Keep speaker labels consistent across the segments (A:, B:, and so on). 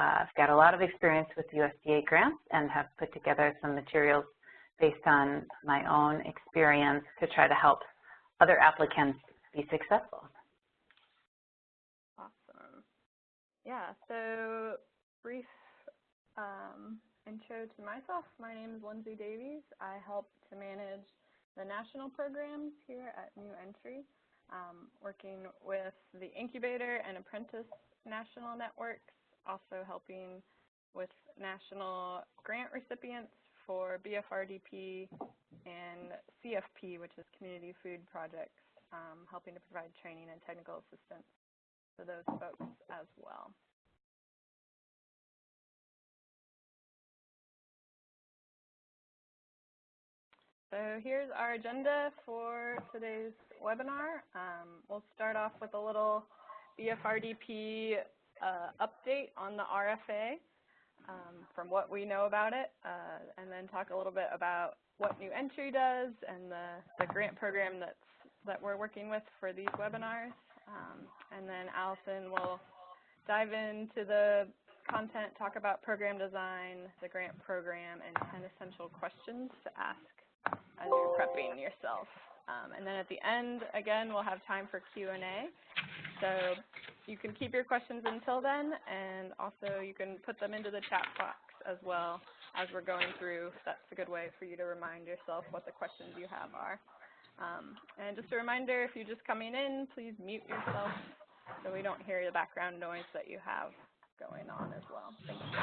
A: I've got a lot of experience with USDA grants and have put together some materials based on my own experience to try to help other applicants be successful.
B: Awesome. Yeah, so brief intro to myself. My name is Lindsay Davies. I help to manage the national programs here at New Entry, working with the incubator and apprentice national networks, also helping with national grant recipients for BFRDP and CFP, which is Community Food Projects, helping to provide training and technical assistance for those folks as well. So here's our agenda for today's webinar. We'll start off with a little BFRDP update on the RFA from what we know about it, and then talk a little bit about what New Entry does and the grant program that we're working with for these webinars. And then Allison will dive into the content, talk about program design, the grant program, and 10 essential questions to ask as you're prepping yourself. And then at the end, again, we'll have time for Q&A. So you can keep your questions until then, and also you can put them into the chat box as well as we're going through. That's a good way for you to remind yourself what the questions you have are. And just a reminder, if you're just coming in, please mute yourself so we don't hear the background noise that you have going on as well. Thank you.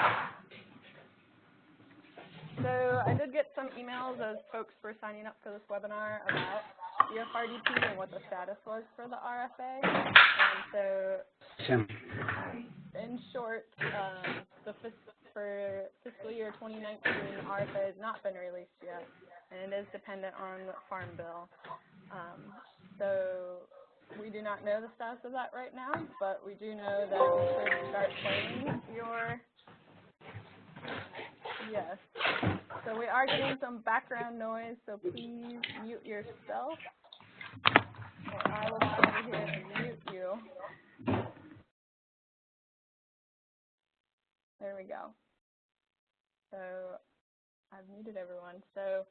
B: So I did get some emails as folks were signing up for this webinar about BFRDP and what the status was for the RFA. And so in short, for fiscal year 2019, the RFA has not been released yet, and it is dependent on the Farm Bill. So we do not know the status of that right now, but we do know that you should start planning your, yes. So we are getting some background noise, so please mute yourself. Or I will come over here and mute you. There we go. So I've muted everyone. So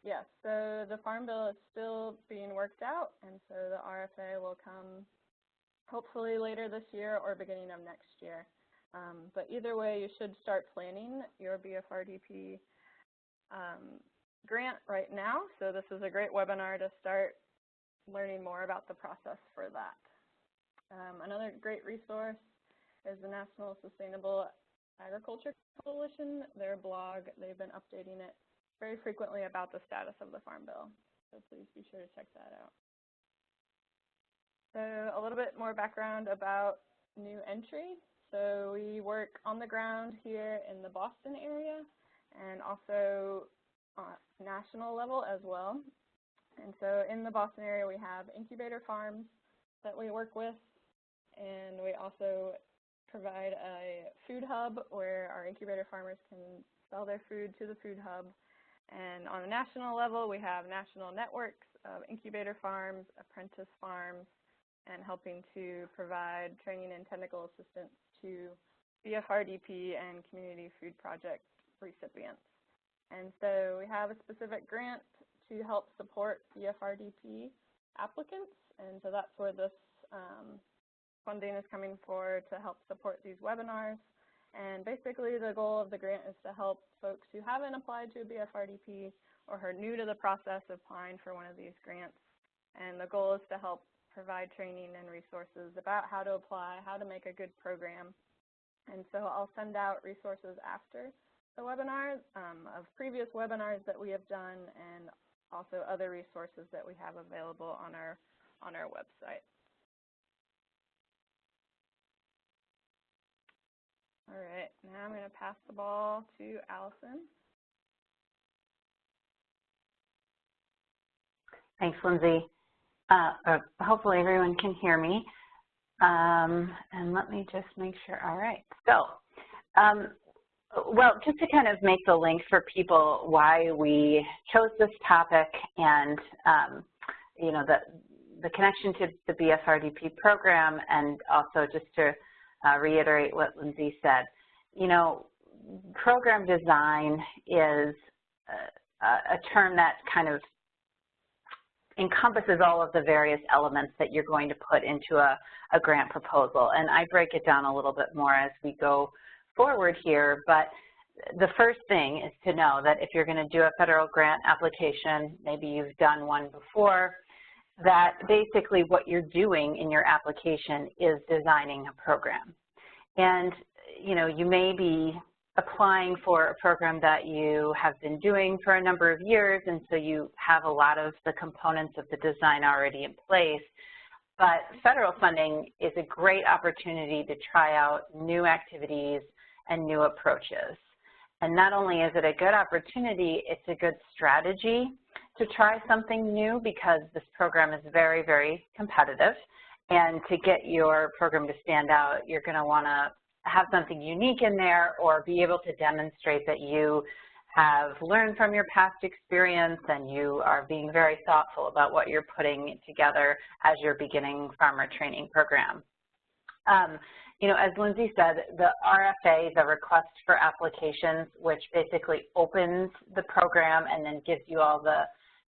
B: yes, so the Farm Bill is still being worked out, and so the RFA will come hopefully later this year or beginning of next year. But either way, you should start planning your BFRDP grant right now. So this is a great webinar to start learning more about the process for that. Another great resource is the National Sustainable Agriculture Coalition. Their blog, they've been updating it very frequently about the status of the Farm Bill. So please be sure to check that out. So a little bit more background about New Entry. So we work on the ground here in the Boston area and also national level as well. And so in the Boston area, we have incubator farms that we work with, and we also provide a food hub where our incubator farmers can sell their food to the food hub. And on a national level, we have national networks of incubator farms, apprentice farms, and helping to provide training and technical assistance to BFRDP and Community Food Project recipients. And so we have a specific grant to help support BFRDP applicants, and so that's where this funding is coming for, to help support these webinars. And basically the goal of the grant is to help folks who haven't applied to a BFRDP or are new to the process of applying for one of these grants. And the goal is to help provide training and resources about how to apply, how to make a good program. And so I'll send out resources after the webinar of previous webinars that we have done, and also other resources that we have available on our website. All right, now I'm going to pass the ball to Allison.
A: Thanks, Lindsay. Hopefully everyone can hear me. And let me just make sure. All right. So, well, just to kind of make the link for people why we chose this topic and, you know, the connection to the BFRDP program, and also just to reiterate what Lindsay said. you know, program design is a term that kind of encompasses all of the various elements that you're going to put into a grant proposal. And I break it down a little bit more as we go forward here, but the first thing is to know that if you're going to do a federal grant application, maybe you've done one before, that basically what you're doing in your application is designing a program. And, you know, you may be applying for a program that you have been doing for a number of years, and so you have a lot of the components of the design already in place. But federal funding is a great opportunity to try out new activities and new approaches. And not only is it a good opportunity, it's a good strategy to try something new because this program is very, very competitive. And to get your program to stand out, you're going to want to have something unique in there or be able to demonstrate that you have learned from your past experience and you are being very thoughtful about what you're putting together as your beginning farmer training program. You know, as Lindsay said, the RFA, the request for applications, which basically opens the program and then gives you all the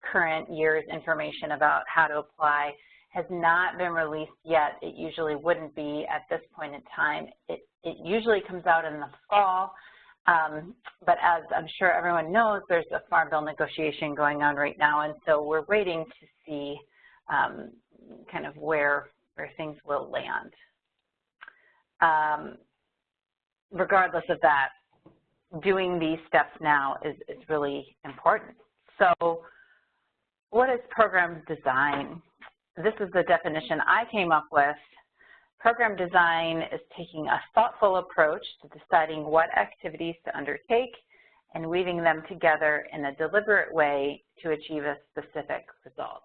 A: current year's information about how to apply, has not been released yet. It usually wouldn't be at this point in time. It usually comes out in the fall, but as I'm sure everyone knows, there's a Farm Bill negotiation going on right now, and so we're waiting to see kind of where things will land. Regardless of that, doing these steps now is really important. So what is program design? This is the definition I came up with. Program design is taking a thoughtful approach to deciding what activities to undertake and weaving them together in a deliberate way to achieve a specific result.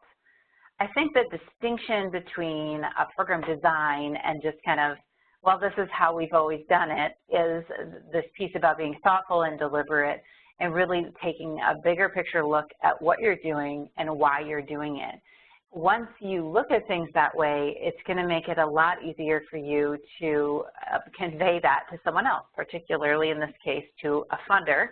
A: I think the distinction between a program design and just kind of, well, this is how we've always done it, is this piece about being thoughtful and deliberate and really taking a bigger picture look at what you're doing and why you're doing it. Once you look at things that way, it's going to make it a lot easier for you to convey that to someone else, particularly in this case to a funder.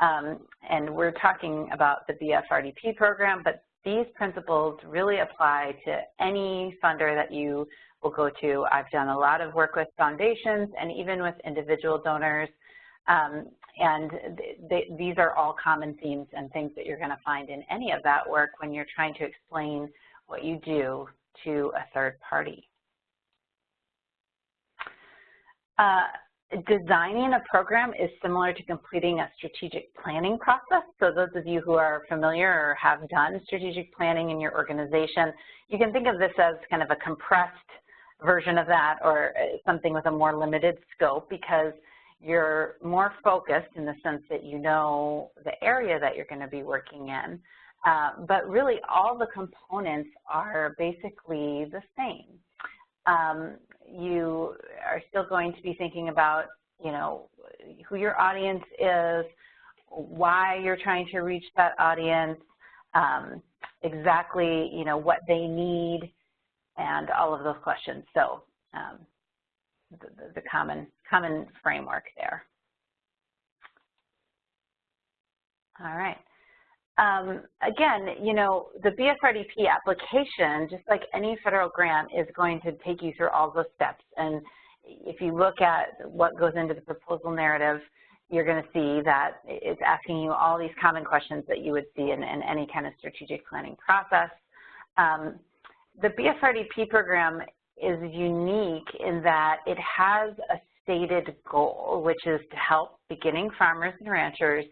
A: And we're talking about the BFRDP program, but these principles really apply to any funder that you will go to. I've done a lot of work with foundations and even with individual donors, and these are all common themes and things that you're going to find in any of that work when you're trying to explain what you do to a third party. Designing a program is similar to completing a strategic planning process. So those of you who are familiar or have done strategic planning in your organization, you can think of this as kind of a compressed version of that, or something with a more limited scope, because you're more focused in the sense that you know the area that you're going to be working in. But really all the components are basically the same. You are still going to be thinking about, you know, who your audience is, why you're trying to reach that audience, exactly, you know, what they need, and all of those questions. So the common framework there. All right. Again, you know, the BFRDP application, just like any federal grant, is going to take you through all those steps. And if you look at what goes into the proposal narrative, you're going to see that it's asking you all these common questions that you would see in any kind of strategic planning process. The BFRDP program is unique in that it has a stated goal, which is to help beginning farmers and ranchers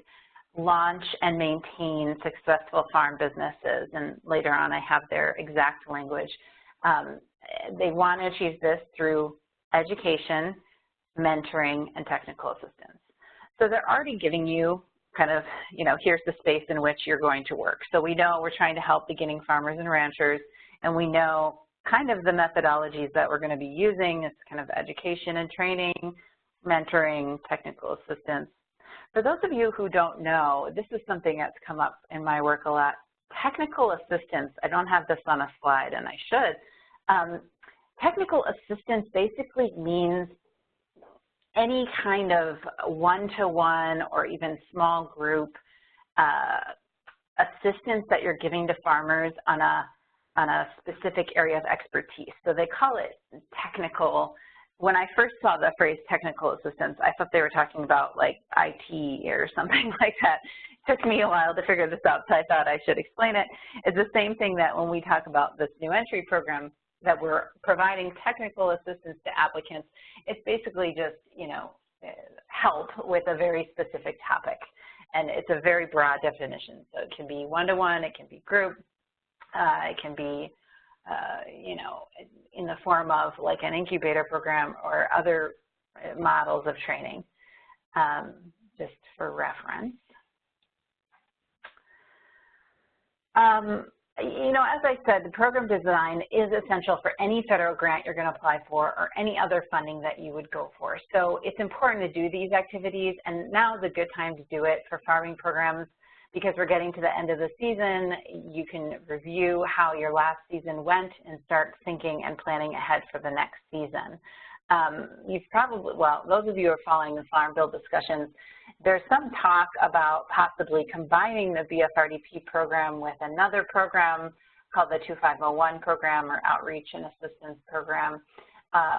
A: launch and maintain successful farm businesses. And later on, I have their exact language. They want to achieve this through education, mentoring, and technical assistance. So they're already giving you kind of, you know, here's the space in which you're going to work. So we know we're trying to help beginning farmers and ranchers, and we know kind of the methodologies that we're going to be using. It's kind of education and training, mentoring, technical assistance. For those of you who don't know, this is something that's come up in my work a lot. Technical assistance, I don't have this on a slide, and I should. Technical assistance basically means any kind of one-to-one or even small group assistance that you're giving to farmers on a specific area of expertise. So they call it technical. When I first saw the phrase technical assistance, I thought they were talking about like IT or something like that. It took me a while to figure this out, so I thought I should explain it. It's the same thing that when we talk about this new entry program, that we're providing technical assistance to applicants. It's basically just, you know, help with a very specific topic. And it's a very broad definition. So it can be one-to-one, it can be group, it can be, you know, in the form of like an incubator program or other models of training, just for reference. You know, as I said, the program design is essential for any federal grant you're going to apply for or any other funding that you would go for. So it's important to do these activities, and now is a good time to do it for farming programs because we're getting to the end of the season. You can review how your last season went and start thinking and planning ahead for the next season. You've probably, well, those of you who are following the Farm Bill discussions, there's some talk about possibly combining the BFRDP program with another program called the 2501 program or Outreach and Assistance Program,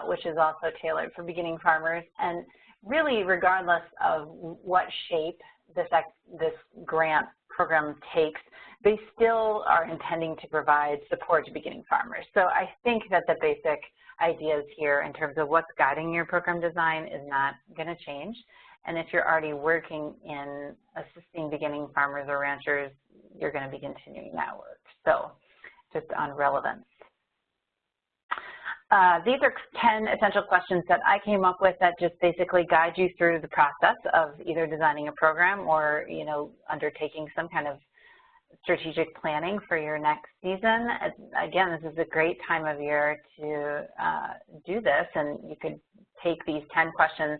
A: which is also tailored for beginning farmers. And really, regardless of what shape this grant program takes, they still are intending to provide support to beginning farmers. So I think that the basic ideas here in terms of what's guiding your program design is not going to change. And if you're already working in assisting beginning farmers or ranchers, you're going to be continuing that work. So just on relevance. These are 10 essential questions that I came up with that just basically guide you through the process of either designing a program or, you know, undertaking some kind of strategic planning for your next season. Again, this is a great time of year to do this, and you could take these 10 questions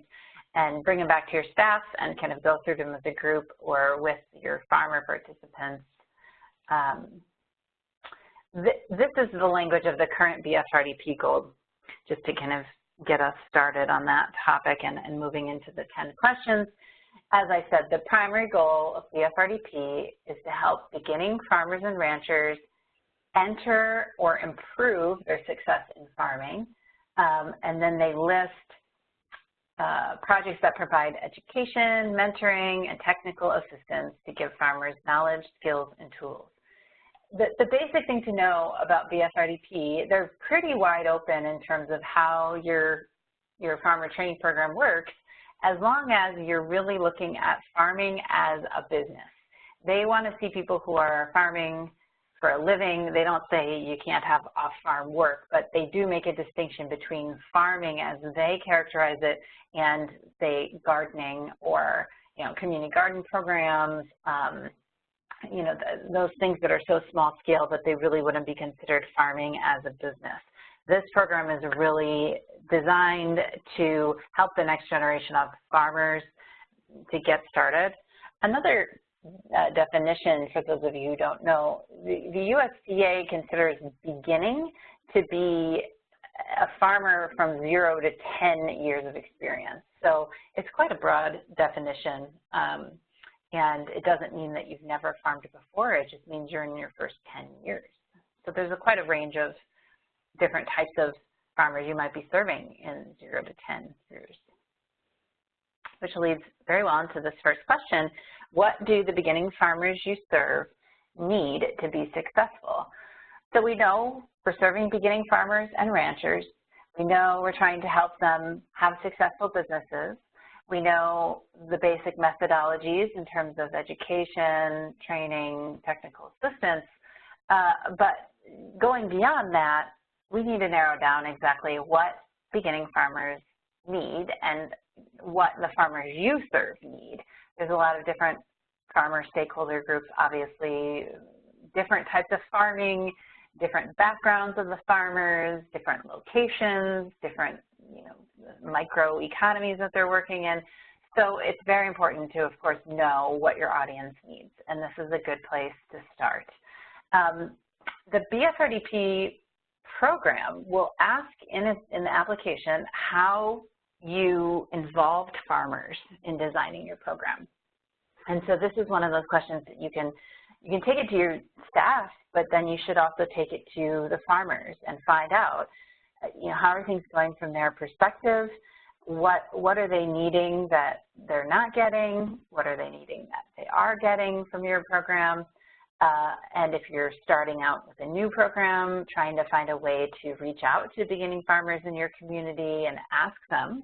A: and bring them back to your staff and kind of go through them as a group or with your farmer participants. This is the language of the current BFRDP goals, just to kind of get us started on that topic and moving into the 10 questions. As I said, the primary goal of BFRDP is to help beginning farmers and ranchers enter or improve their success in farming. And then they list projects that provide education, mentoring, and technical assistance to give farmers knowledge, skills, and tools. The basic thing to know about BFRDP, they're pretty wide open in terms of how your farmer training program works, as long as you're really looking at farming as a business. They want to see people who are farming for a living. They don't say you can't have off-farm work, but they do make a distinction between farming as they characterize it and, say, gardening or, you know, community garden programs, you know, those things that are so small scale that they really wouldn't be considered farming as a business. This program is really designed to help the next generation of farmers to get started. Another definition, for those of you who don't know, the USDA considers beginning to be a farmer from 0 to 10 years of experience. So it's quite a broad definition. And it doesn't mean that you've never farmed before, it just means you're in your first 10 years. So there's quite a range of different types of farmers you might be serving in 0 to 10 years. Which leads very well into this first question. What do the beginning farmers you serve need to be successful? So we know we're serving beginning farmers and ranchers. We know we're trying to help them have successful businesses. We know the basic methodologies in terms of education, training, technical assistance, but going beyond that, we need to narrow down exactly what beginning farmers need and what the farmers you serve need. There's a lot of different farmer stakeholder groups, obviously, different types of farming, different backgrounds of the farmers, different locations, different, you know, micro economies that they're working in. So it's very important to, of course, know what your audience needs, and this is a good place to start. The BFRDP program will ask in the application how you involved farmers in designing your program. And so this is one of those questions that you can take it to your staff, but then you should also take it to the farmers and find out, how are things going from their perspective? What are they needing that they're not getting? What are they needing that they are getting from your program? And if you're starting out with a new program, trying to find a way to reach out to beginning farmers in your community and ask them,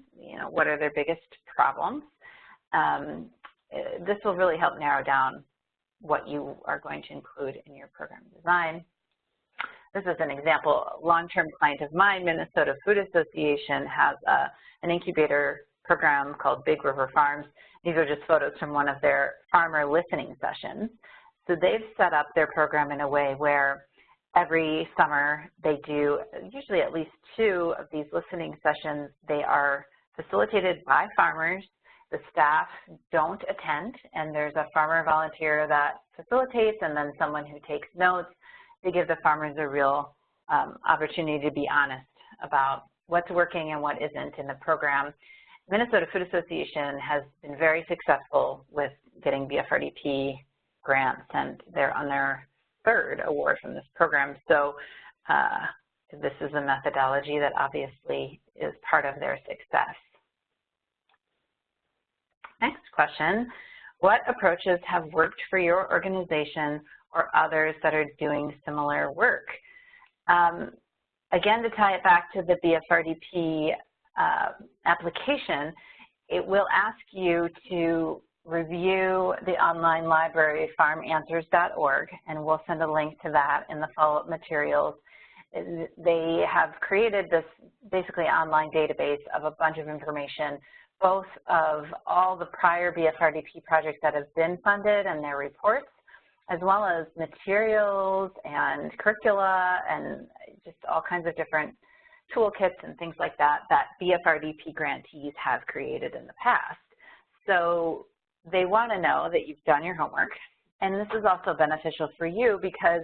A: what are their biggest problems? This will really help narrow down what you are going to include in your program design. This is an example. A long-term client of mine, Minnesota Food Association, has an incubator program called Big River Farms. These are just photos from one of their farmer listening sessions. So they've set up their program in a way where every summer they do usually at least 2 of these listening sessions. They are facilitated by farmers. The staff don't attend, and there's a farmer volunteer that facilitates and then someone who takes notes. They give the farmers a real opportunity to be honest about what's working and what isn't in the program. Minnesota Food Association has been very successful with getting BFRDP grants, and they're on their 3rd award from this program. So this is a methodology that obviously is part of their success. Next question, what approaches have worked for your organization or others that are doing similar work? Again, to tie it back to the BFRDP application, it will ask you to review the online library, farmanswers.org, and we'll send a link to that in the follow-up materials. They have created this basically online database of a bunch of information, both of all the prior BFRDP projects that have been funded and their reports, as well as materials and curricula and just all kinds of different toolkits and things like that that BFRDP grantees have created in the past. So they want to know that you've done your homework, and this is also beneficial for you because,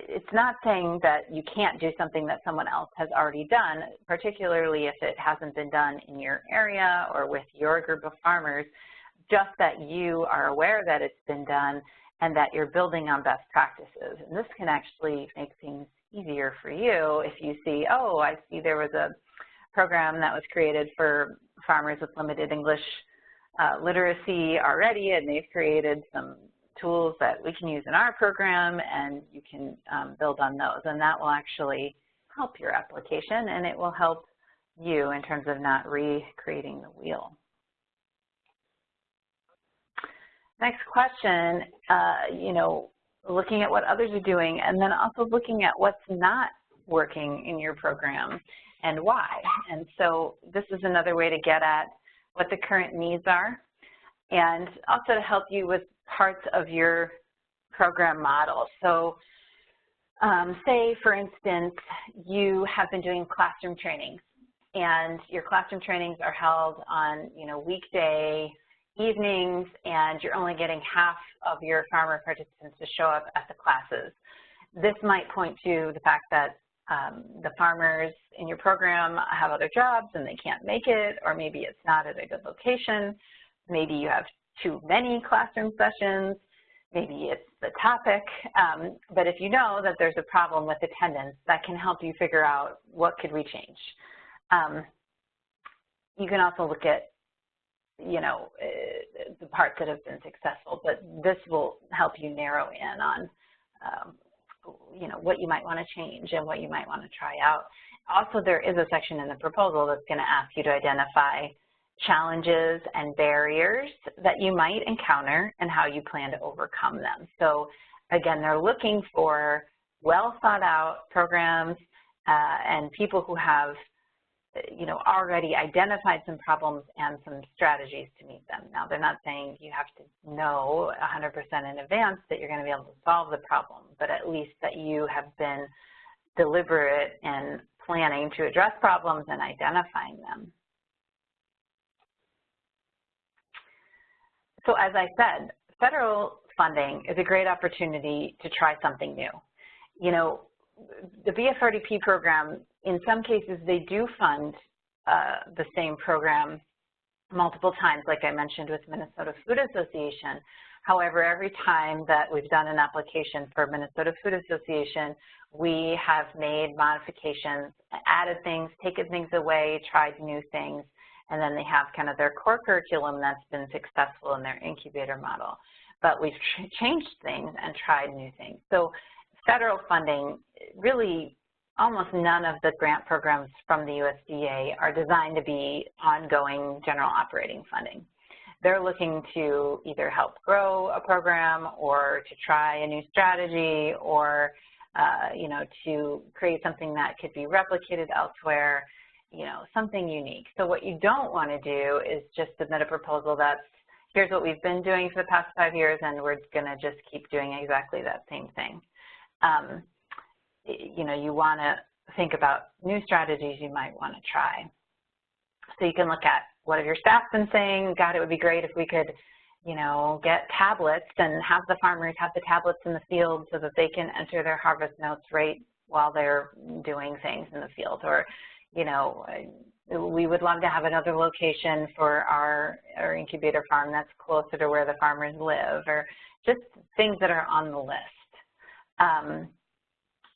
A: it's not saying that you can't do something that someone else has already done, particularly if it hasn't been done in your area or with your group of farmers, just that you are aware that it's been done and that you're building on best practices. And this can actually make things easier for you if you see, oh, I see there was a program that was created for farmers with limited English literacy already, and they've created some tools that we can use in our program, and you can build on those. And that will actually help your application, and it will help you in terms of not recreating the wheel. Next question, looking at what others are doing, and then also looking at what's not working in your program and why. And so this is another way to get at what the current needs are, and also to help you with parts of your program model. So say, for instance, you have been doing classroom trainings, and your classroom trainings are held on, weekday evenings, and you're only getting half of your farmer participants to show up at the classes. This might point to the fact that the farmers in your program have other jobs and they can't make it, or maybe it's not at a good location. Maybe you have too many classroom sessions. Maybe it's the topic. But if you know that there's a problem with attendance, that can help you figure out what could we change. You can also look at the parts that have been successful, but this will help you narrow in on what you might want to change and what you might want to try out. Also, there is a section in the proposal that's going to ask you to identify challenges and barriers that you might encounter and how you plan to overcome them. So again, they're looking for well thought out programs and people who have already identified some problems and some strategies to meet them. Now, they're not saying you have to know 100% in advance that you're going to be able to solve the problem, but at least that you have been deliberate in planning to address problems and identifying them. So as I said, federal funding is a great opportunity to try something new. The BFRDP program In some cases, they do fund the same program multiple times, like I mentioned with Minnesota Food Association. However, every time that we've done an application for Minnesota Food Association, we have made modifications, added things, taken things away, tried new things, and then they have kind of their core curriculum that's been successful in their incubator model. But we've changed things and tried new things. So federal funding, really almost none of the grant programs from the USDA are designed to be ongoing general operating funding. They're looking to either help grow a program or to try a new strategy or, you know, to create something that could be replicated elsewhere, you know, something unique. So what you don't want to do is just submit a proposal that's, here's what we've been doing for the past 5 years and we're going to just keep doing exactly that same thing. You know, you want to think about new strategies you might want to try. So you can look at what have your staff been saying. God, it would be great if we could, you know, get tablets and have the farmers have the tablets in the field so that they can enter their harvest notes right while they're doing things in the field. Or, you know, we would love to have another location for our incubator farm that's closer to where the farmers live, or just things that are on the list.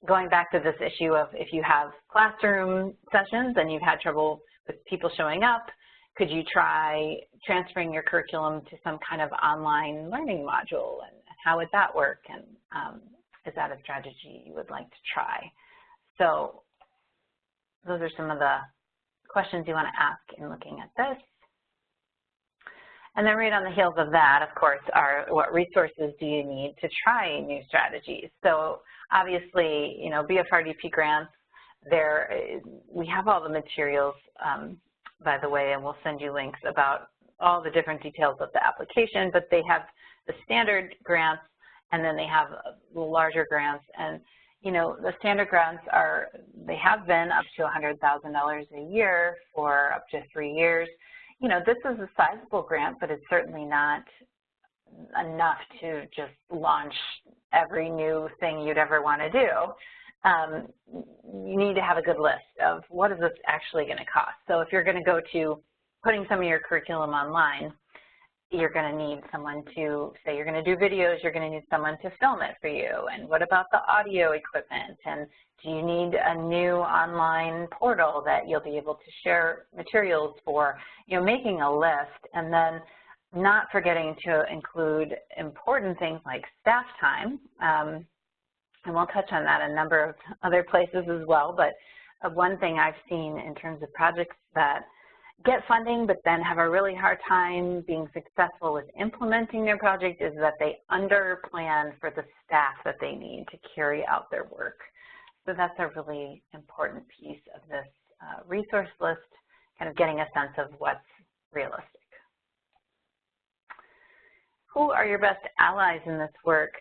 A: Going back to this issue of if you have classroom sessions and you've had trouble with people showing up, could you try transferring your curriculum to some kind of online learning module, and how would that work? And is that a strategy you would like to try? So those are some of the questions you want to ask in looking at this. And then right on the heels of that, of course, are what resources do you need to try new strategies? So obviously, you know, BFRDP grants, we have all the materials, by the way, and we'll send you links about all the different details of the application, but they have the standard grants and then they have the larger grants. And, you know, the standard grants they have been up to $100,000 a year for up to 3 years. You know, this is a sizable grant, but it's certainly not enough to just launch every new thing you'd ever want to do. You need to have a good list of what is this actually going to cost. So if you're going to go to putting some of your curriculum online, you're going to need someone to, say you're going to do videos, you're going to need someone to film it for you. And what about the audio equipment? And do you need a new online portal that you'll be able to share materials for? You know, making a list, and then not forgetting to include important things like staff time. And we'll touch on that in a number of other places as well. But one thing I've seen in terms of projects that get funding but then have a really hard time being successful with implementing their project is that they underplan for the staff that they need to carry out their work. So that's a really important piece of this resource list, kind of getting a sense of what's realistic. Who are your best allies in this work?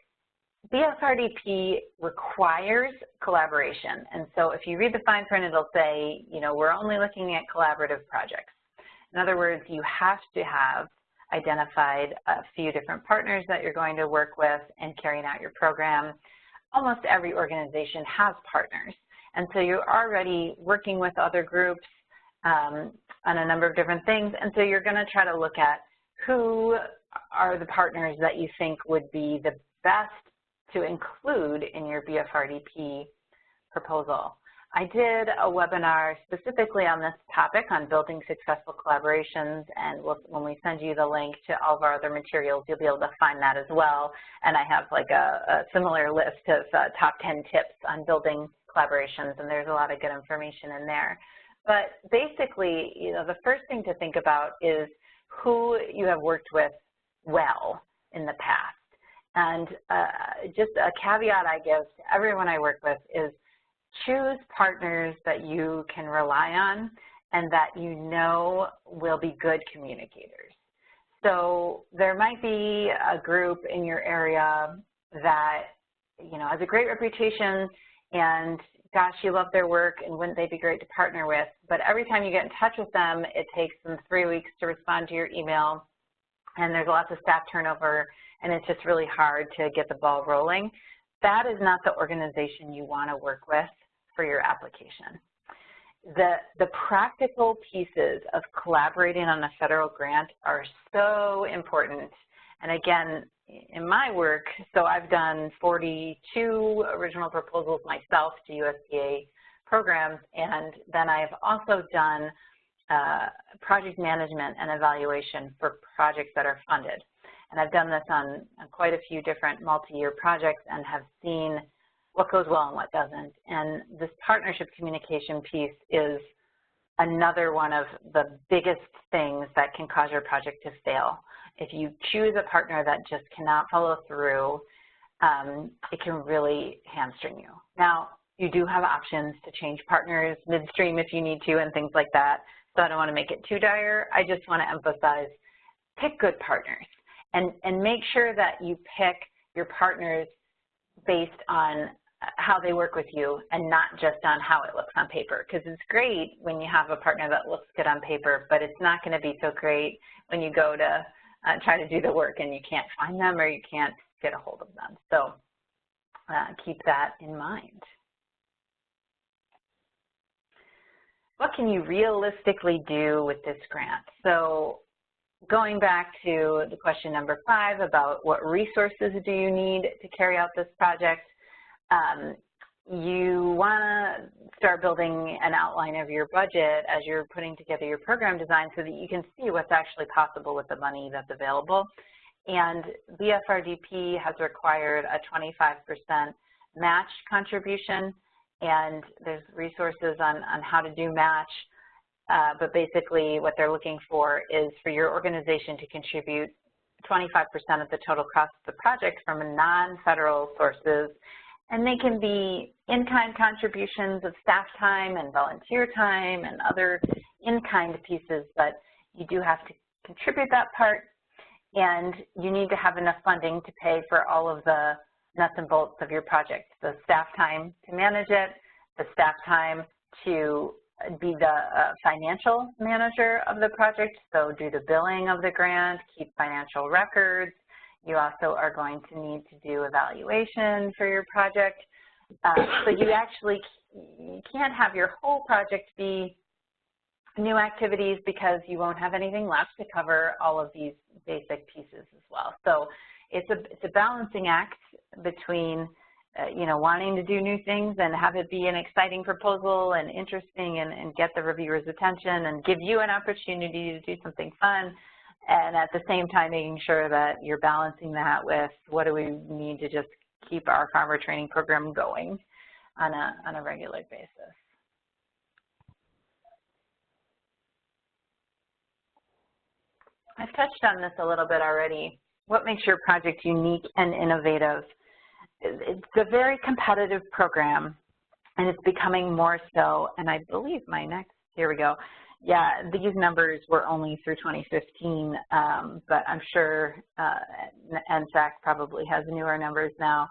A: BFRDP requires collaboration, and so if you read the fine print, it'll say, you know, we're only looking at collaborative projects. In other words, you have to have identified a few different partners that you're going to work with in carrying out your program. Almost every organization has partners, and so you're already working with other groups on a number of different things, and so you're going to try to look at who are the partners that you think would be the best to include in your BFRDP proposal. I did a webinar specifically on this topic on building successful collaborations, and when we send you the link to all of our other materials, you'll be able to find that as well. And I have like a similar list of top 10 tips on building collaborations, and there's a lot of good information in there. But basically, you know, the first thing to think about is who you have worked with well in the past. And just a caveat I give to everyone I work with is choose partners that you can rely on and that you know will be good communicators. So there might be a group in your area that, you know, has a great reputation and gosh, you love their work and wouldn't they be great to partner with, but every time you get in touch with them, it takes them 3 weeks to respond to your email, and there's lots of staff turnover, and it's just really hard to get the ball rolling. That is not the organization you want to work with for your application. the practical pieces of collaborating on a federal grant are so important. And again, in my work, so I've done 42 original proposals myself to USDA programs, and then I've also done project management and evaluation for projects that are funded. And I've done this on quite a few different multi-year projects and have seen what goes well and what doesn't. And this partnership communication piece is another one of the biggest things that can cause your project to fail. If you choose a partner that just cannot follow through, it can really hamstring you. Now, you do have options to change partners midstream if you need to and things like that, so I don't want to make it too dire. I just want to emphasize, pick good partners and make sure that you pick your partners based on how they work with you and not just on how it looks on paper, because it's great when you have a partner that looks good on paper, but it's not going to be so great when you go to try to do the work and you can't find them or you can't get a hold of them. So keep that in mind. What can you realistically do with this grant? So going back to the question number 5 about what resources do you need to carry out this project, you want to start building an outline of your budget as you're putting together your program design so that you can see what's actually possible with the money that's available. And BFRDP has required a 25% match contribution, and there's resources on how to do match, but basically what they're looking for is for your organization to contribute 25% of the total cost of the project from non-federal sources. And they can be in-kind contributions of staff time and volunteer time and other in-kind pieces, but you do have to contribute that part, and you need to have enough funding to pay for all of the nuts and bolts of your project. The staff time to manage it, the staff time to be the financial manager of the project, so do the billing of the grant, keep financial records. You also are going to need to do evaluation for your project. So you can't have your whole project be new activities because you won't have anything left to cover all of these basic pieces as well. So it's a balancing act between wanting to do new things and have it be an exciting proposal and interesting and get the reviewer's attention and give you an opportunity to do something fun, and at the same time making sure that you're balancing that with what do we need to just keep our farmer training program going on a regular basis. I've touched on this a little bit already. What makes your project unique and innovative? It's a very competitive program, and it's becoming more so, and I believe here we go. Yeah, these numbers were only through 2015, but I'm sure NSAC probably has newer numbers now.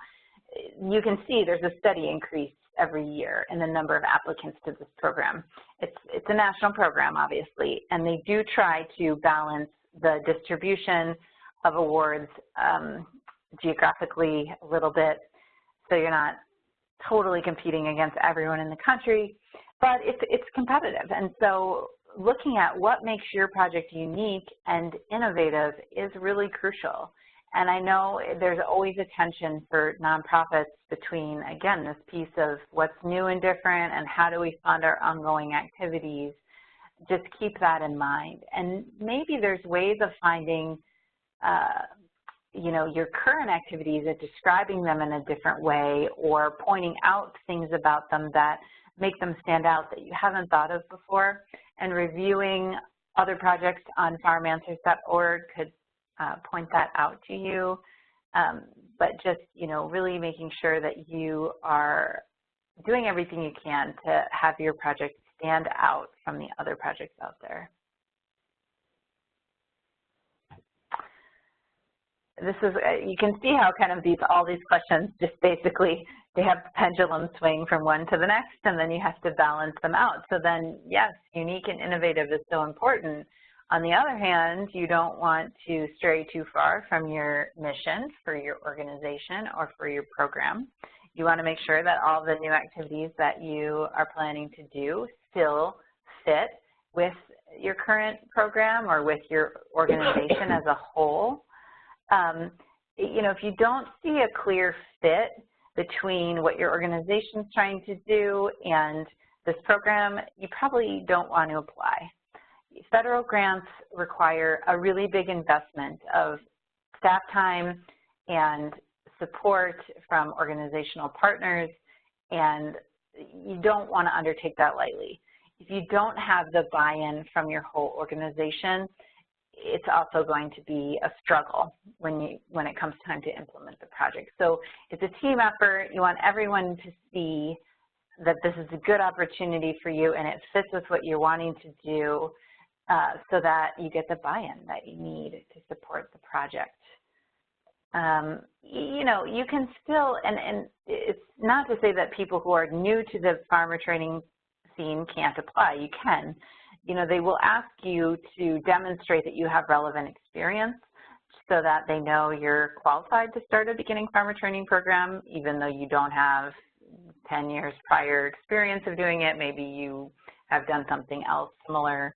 A: You can see there's a steady increase every year in the number of applicants to this program. It's a national program, obviously, and they do try to balance the distribution of awards geographically a little bit, so you're not totally competing against everyone in the country, but it's competitive. And so looking at what makes your project unique and innovative is really crucial. And I know there's always a tension for nonprofits between, again, this piece of what's new and different and how do we fund our ongoing activities. Just keep that in mind. And maybe there's ways of finding your current activities and describing them in a different way, or pointing out things about them that make them stand out that you haven't thought of before. And reviewing other projects on farmanswers.org could point that out to you. But just, really making sure that you are doing everything you can to have your project stand out from the other projects out there. This is, you can see how kind of all these questions just basically, they have the pendulum swing from one to the next, and then you have to balance them out. So then, yes, unique and innovative is so important. On the other hand, you don't want to stray too far from your mission for your organization or for your program. You want to make sure that all the new activities that you are planning to do still fit with your current program or with your organization as a whole. You know, if you don't see a clear fit between what your organization's trying to do and this program, you probably don't want to apply. Federal grants require a really big investment of staff time and support from organizational partners, and you don't want to undertake that lightly. If you don't have the buy-in from your whole organization, it's also going to be a struggle when it comes time to implement the project. So it's a team effort. You want everyone to see that this is a good opportunity for you and it fits with what you're wanting to do, so that you get the buy-in that you need to support the project. You know, you can still, and it's not to say that people who are new to the farmer training scene can't apply. You can. You know, they will ask you to demonstrate that you have relevant experience so that they know you're qualified to start a beginning farmer training program, even though you don't have 10 years prior experience of doing it. Maybe you have done something else similar,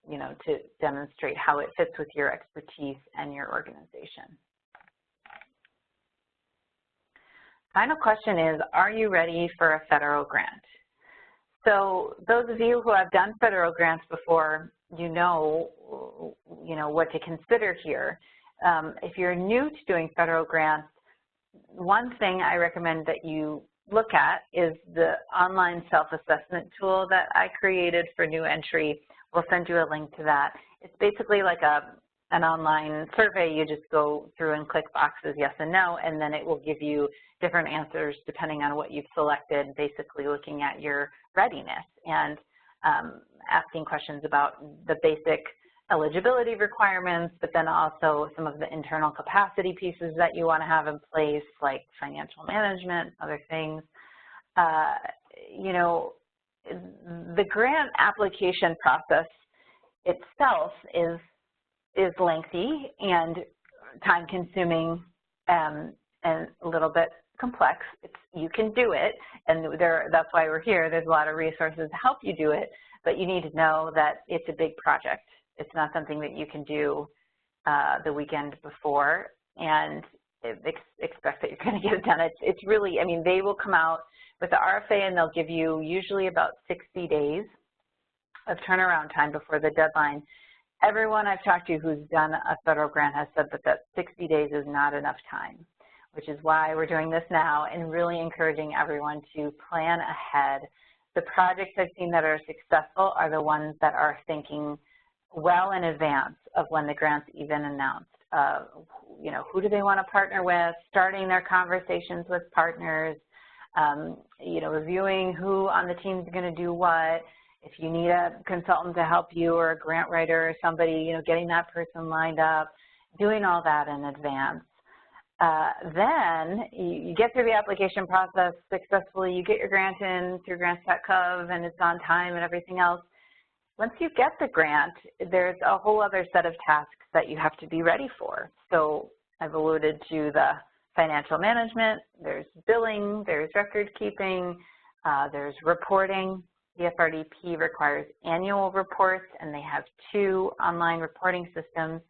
A: you know, to demonstrate how it fits with your expertise and your organization. Final question is, are you ready for a federal grant? So those of you who have done federal grants before, you know what to consider here. If you're new to doing federal grants, one thing I recommend that you look at is the online self-assessment tool that I created for new entry. We'll send you a link to that. It's basically like an online survey. You just go through and click boxes, yes and no, and then it will give you different answers depending on what you've selected, basically looking at your readiness and asking questions about the basic eligibility requirements, but then also some of the internal capacity pieces that you want to have in place, like financial management, other things. You know, the grant application process itself is lengthy and time-consuming and a little bit complex. You can do it, and that's why we're here. There's a lot of resources to help you do it, but you need to know that it's a big project. It's not something that you can do the weekend before and expect that you're going to get it done. It's really, I mean, they will come out with the RFA and they'll give you usually about 60 days of turnaround time before the deadline. Everyone I've talked to who's done a federal grant has said that 60 days is not enough time, which is why we're doing this now and really encouraging everyone to plan ahead. The projects I've seen that are successful are the ones that are thinking well in advance of when the grant's even announced. You know, who do they want to partner with, starting their conversations with partners, you know, reviewing who on the team is going to do what. If you need a consultant to help you or a grant writer or somebody, you know, getting that person lined up, doing all that in advance. Then you get through the application process successfully, you get your grant in through grants.gov and it's on time and everything else. Once you get the grant, there's a whole other set of tasks that you have to be ready for. So I've alluded to the financial management, there's billing, there's record keeping, there's reporting. BFRDP requires annual reports and they have 2 online reporting systems.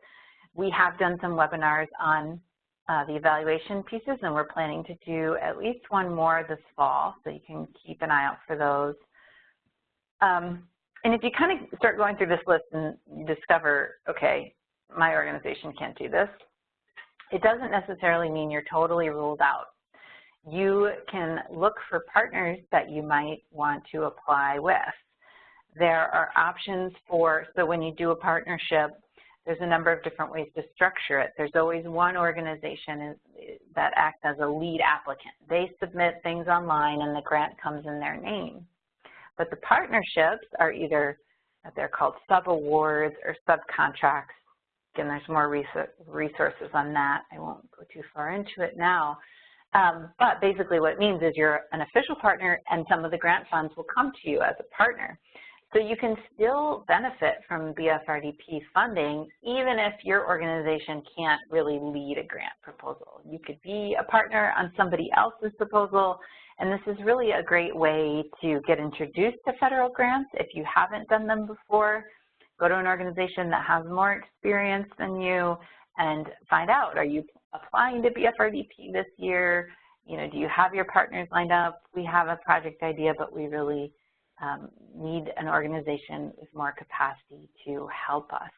A: We have done some webinars on the evaluation pieces and we're planning to do at least one more this fall, so you can keep an eye out for those. And if you kind of start going through this list and you discover, okay, my organization can't do this, it doesn't necessarily mean you're totally ruled out. You can look for partners that you might want to apply with. There are options for, so when you do a partnership, there's a number of different ways to structure it. There's always one organization that acts as a lead applicant. They submit things online and the grant comes in their name. But the partnerships are either, they're called sub-awards or subcontracts. Again, there's more resources on that. I won't go too far into it now. But basically what it means is you're an official partner and some of the grant funds will come to you as a partner. So you can still benefit from BFRDP funding even if your organization can't really lead a grant proposal. You could be a partner on somebody else's proposal And this is really a great way to get introduced to federal grants. If you haven't done them before, go to an organization that has more experience than you and find out, are you applying to BFRDP this year? You know, do you have your partners lined up? We have a project idea, but we really need an organization with more capacity to help us.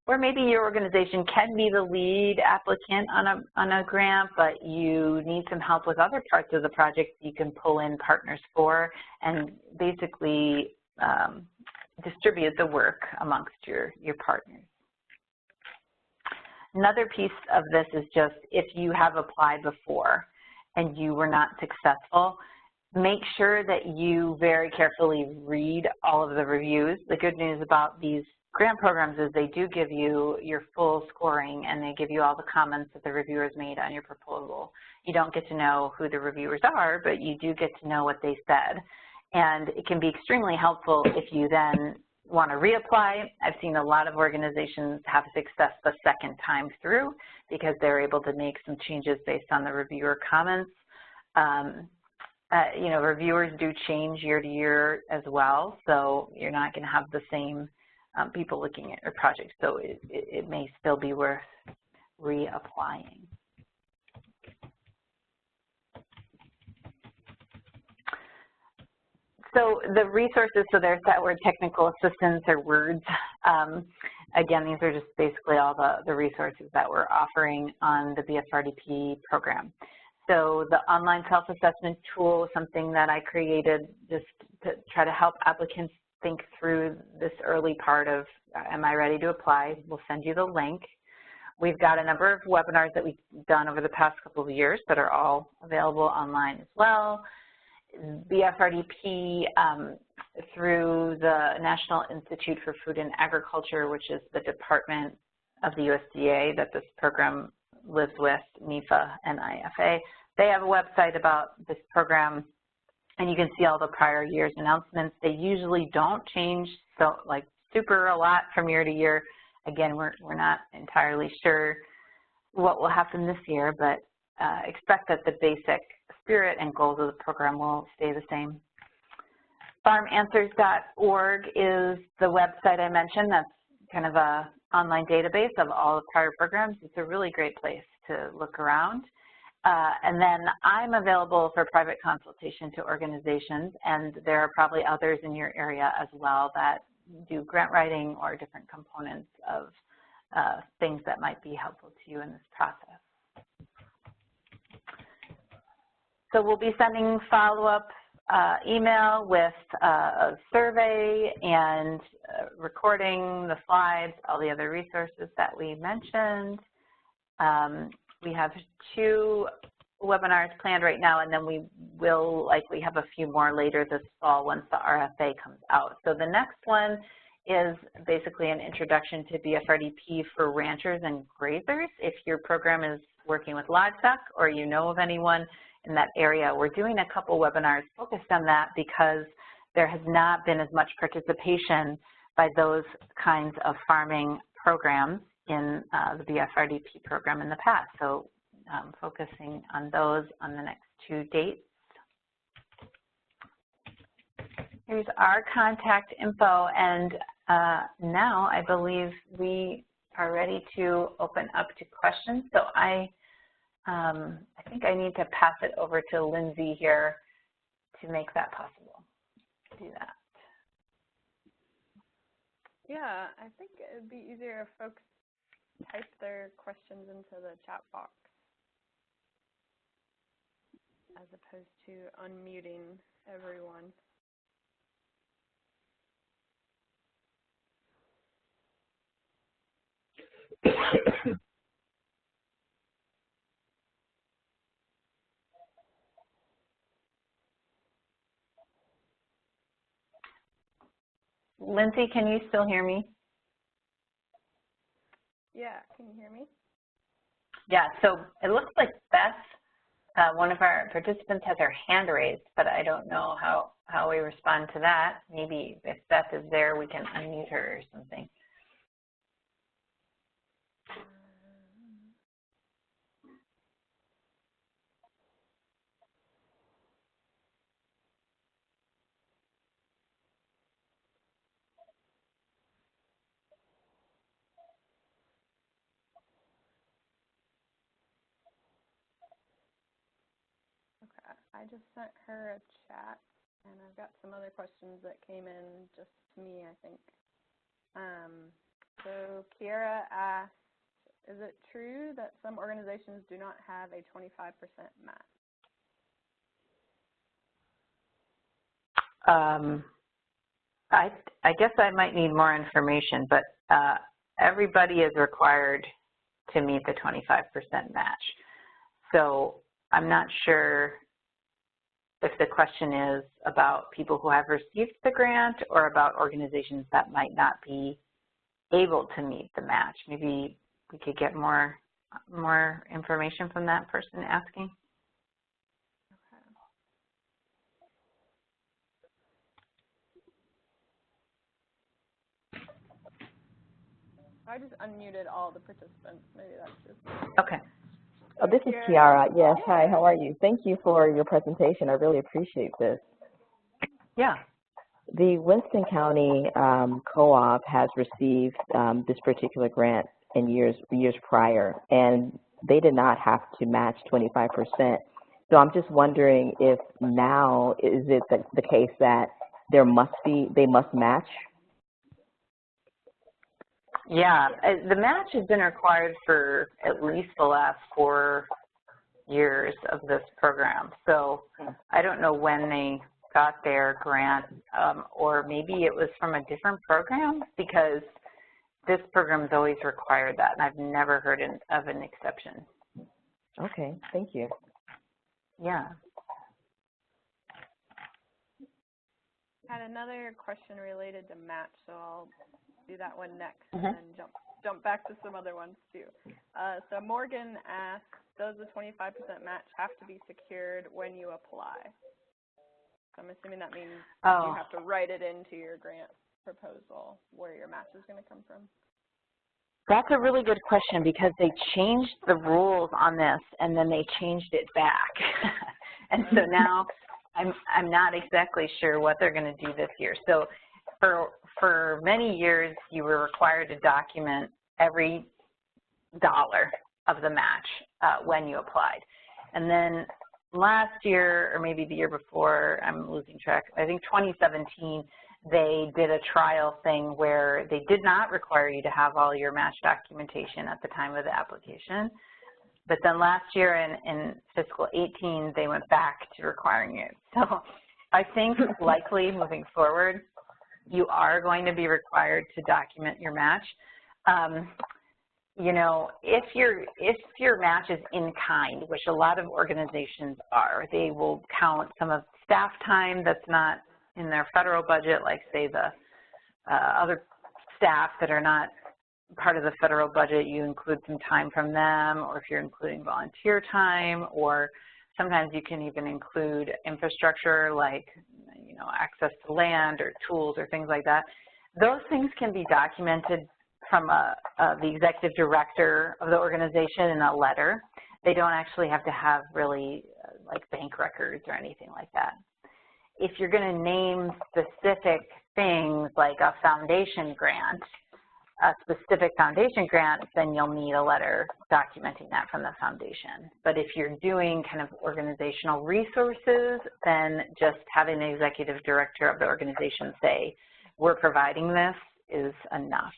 A: Or maybe your organization can be the lead applicant on a grant, but you need some help with other parts of the project you can pull in partners for and basically distribute the work amongst your partners. Another piece of this is just if you have applied before and you were not successful, make sure that you very carefully read all of the reviews. The good news about these grant programs is they do give you your full scoring and they give you all the comments that the reviewers made on your proposal. You don't get to know who the reviewers are, but you do get to know what they said. And it can be extremely helpful if you then want to reapply. I've seen a lot of organizations have success the second time through because they're able to make some changes based on the reviewer comments. You know, reviewers do change year to year as well, so you're not going to have the same people looking at your project, so it may still be worth reapplying. So the resources, so there's that word technical assistance or words. Again, these are just basically all the resources that we're offering on the BFRDP program. So the online self-assessment tool is something that I created just to try to help applicants think through this early part of, am I ready to apply? We'll send you the link. We've got a number of webinars that we've done over the past couple of years that are all available online as well. BFRDP through the National Institute for Food and Agriculture, which is the department of the USDA that this program lives with, NIFA and IFA. They have a website about this program, and you can see all the prior year's announcements. They usually don't change so like super a lot from year to year. Again, we're not entirely sure what will happen this year, but expect that the basic spirit and goals of the program will stay the same. FarmAnswers.org is the website I mentioned. That's kind of a online database of all the prior programs. It's a really great place to look around. And then I'm available for private consultation to organizations, and there are probably others in your area as well that do grant writing or different components of things that might be helpful to you in this process. So we'll be sending follow-up email with a survey and recording the slides, all the other resources that we mentioned. We have 2 webinars planned right now, and then we will likely have a few more later this fall once the RFA comes out. So the next one is basically an introduction to BFRDP for ranchers and grazers. If your program is working with livestock or you know of anyone in that area, we're doing a couple webinars focused on that because there has not been as much participation by those kinds of farming programs in the BFRDP program in the past. So focusing on those on the next 2 dates. Here's our contact info, and now I believe we are ready to open up to questions. So I think I need to pass it over to Lindsay here to make that possible. Do that.
B: Yeah, I think it would be easier if folks type their questions into the chat box as opposed to unmuting everyone.
A: Lindsay, can you still hear me?
B: Yeah, can you hear me?
A: Yeah, so it looks like Beth, one of our participants, has her hand raised, but I don't know how we respond to that. Maybe if Beth is there, we can unmute her or something.
B: I just sent her a chat, and I've got some other questions that came in just to me, I think. So Kiara asked, is it true that some organizations do not have a 25% match?
A: I guess I might need more information, but everybody is required to meet the 25% match. So I'm not sure if the question is about people who have received the grant or about organizations that might not be able to meet the match. Maybe we could get more information from that person asking.
B: I just unmuted all the participants. Maybe that's just...
A: Okay.
C: Oh, this is Kiara. Yes, hi, how are you? Thank you for your presentation. I really appreciate this.
A: Yeah.
C: The Winston County Co-op has received this particular grant in years prior, and they did not have to match 25%. So I'm just wondering if now is it the case that they must match?
A: Yeah, the match has been required for at least the last 4 years of this program. So I don't know when they got their grant, or maybe it was from a different program, because this program has always required that, and I've never heard of an exception.
C: Okay, thank you.
A: Yeah.
B: I had another question related to match, so I'll do that one next, and then jump back to some other ones too. So Morgan asked, does the 25% match have to be secured when you apply? So I'm assuming that means you have to write it into your grant proposal where your match is going to come from.
A: That's a really good question, because they changed the rules on this and then they changed it back. And so now I'm not exactly sure what they're going to do this year. So for many years, you were required to document every dollar of the match when you applied. And then last year, or maybe the year before, I'm losing track, I think 2017, they did a trial thing where they did not require you to have all your match documentation at the time of the application. But then last year in fiscal 18, they went back to requiring it. So I think likely moving forward, you are going to be required to document your match. You know, if your match is in kind, which a lot of organizations are, they will count some of staff time that's not in their federal budget, like say the other staff that are not part of the federal budget, you include some time from them, or if you're including volunteer time, or sometimes you can even include infrastructure like, you know, access to land or tools or things like that. Those things can be documented from the executive director of the organization in a letter. They don't actually have to have really like bank records or anything like that. If you're going to name specific things like a foundation grant, a specific foundation grant, then you'll need a letter documenting that from the foundation. But if you're doing kind of organizational resources, then just having the executive director of the organization say, we're providing this, is enough.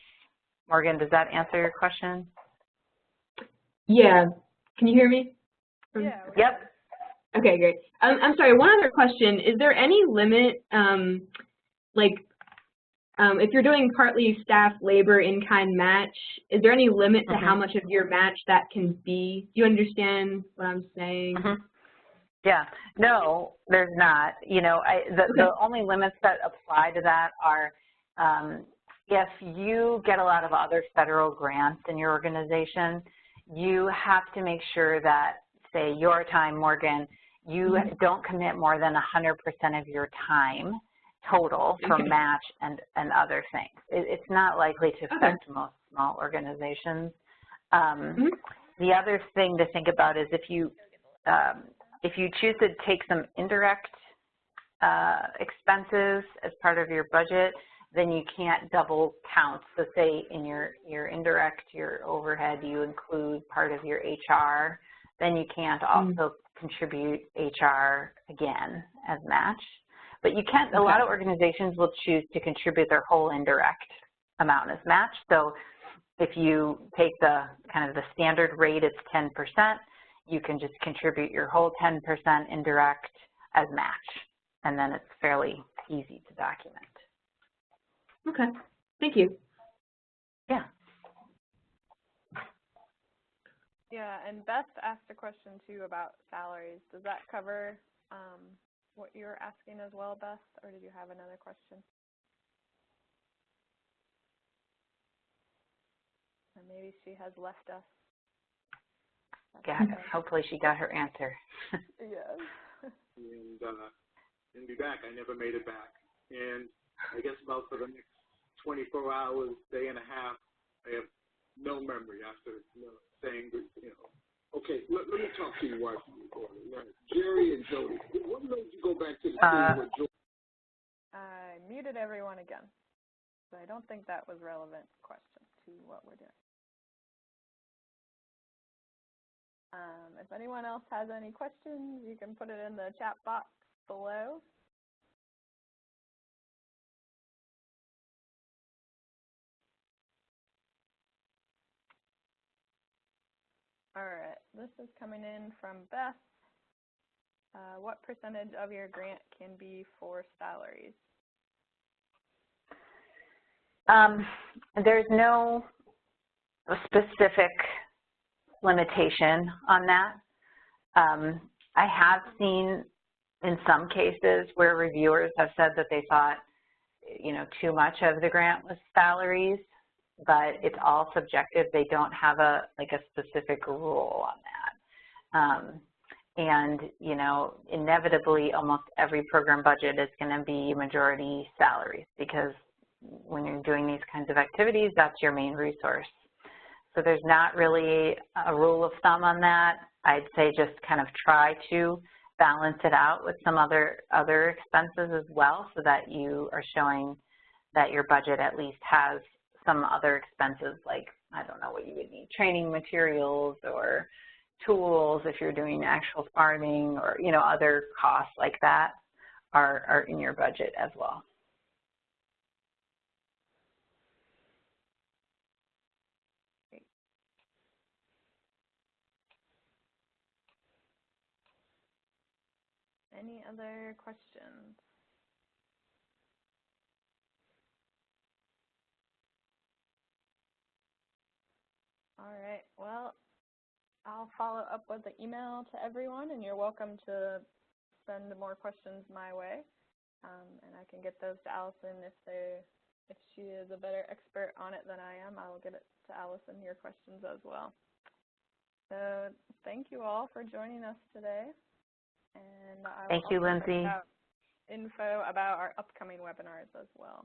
A: Morgan, does that answer your question?
D: Yeah. Can you hear me?
B: Yeah.
A: Yep.
D: Okay, great. I'm sorry, one other question. Is there any limit, if you're doing partly staff labor in-kind match, is there any limit to how much of your match that can be? Do you understand what I'm saying?
A: Yeah, no, there's not. You know, the only limits that apply to that are if you get a lot of other federal grants in your organization, you have to make sure that, say, your time, Morgan, you don't commit more than 100% of your time total for match and other things. It's not likely to affect most small organizations. The other thing to think about is if you choose to take some indirect expenses as part of your budget, then you can't double count. So say in your indirect, your overhead, you include part of your HR, then you can't also contribute HR again as match. But you can't, a lot of organizations will choose to contribute their whole indirect amount as match. So if you take the kind of the standard rate, it's 10%, you can just contribute your whole 10% indirect as match. And then it's fairly easy to document.
D: Okay, thank you.
A: Yeah.
B: Yeah, and Beth asked a question too about salaries. Does that cover what you were asking as well, Beth, or did you have another question? Or maybe she has left us.
A: Yeah, hopefully she got her answer.
B: Yes.
E: And be back. I never made it back. And I guess about for the next 24 hours, day and a half, I have no memory after saying, okay, let me talk to you, wife. Jerry and Jody, what made you go back to the school with Jody?
B: I muted everyone again. So I don't think that was relevant question to what we're doing. If anyone else has any questions, you can put it in the chat box below. All right, this is coming in from Beth. What percentage of your grant can be for salaries?
A: There's no specific limitation on that. I have seen in some cases where reviewers have said that they thought, too much of the grant was salaries, but it's all subjective. They don't have a specific rule on that. And, inevitably almost every program budget is going to be majority salaries because when you're doing these kinds of activities, that's your main resource. So there's not really a rule of thumb on that. I'd say just kind of try to balance it out with some other expenses as well so that you are showing that your budget at least has some other expenses like, I don't know what you would need, training materials or tools if you're doing actual farming or, other costs like that are in your budget as well.
B: Any other questions? All right, well, I'll follow up with the email to everyone, and you're welcome to send more questions my way, and I can get those to Allison if she is a better expert on it than I am. I'll get it to Allison, your questions as well. So thank you all for joining us today. And I will
A: Thank you, Lindsay.
B: Info about our upcoming webinars as well.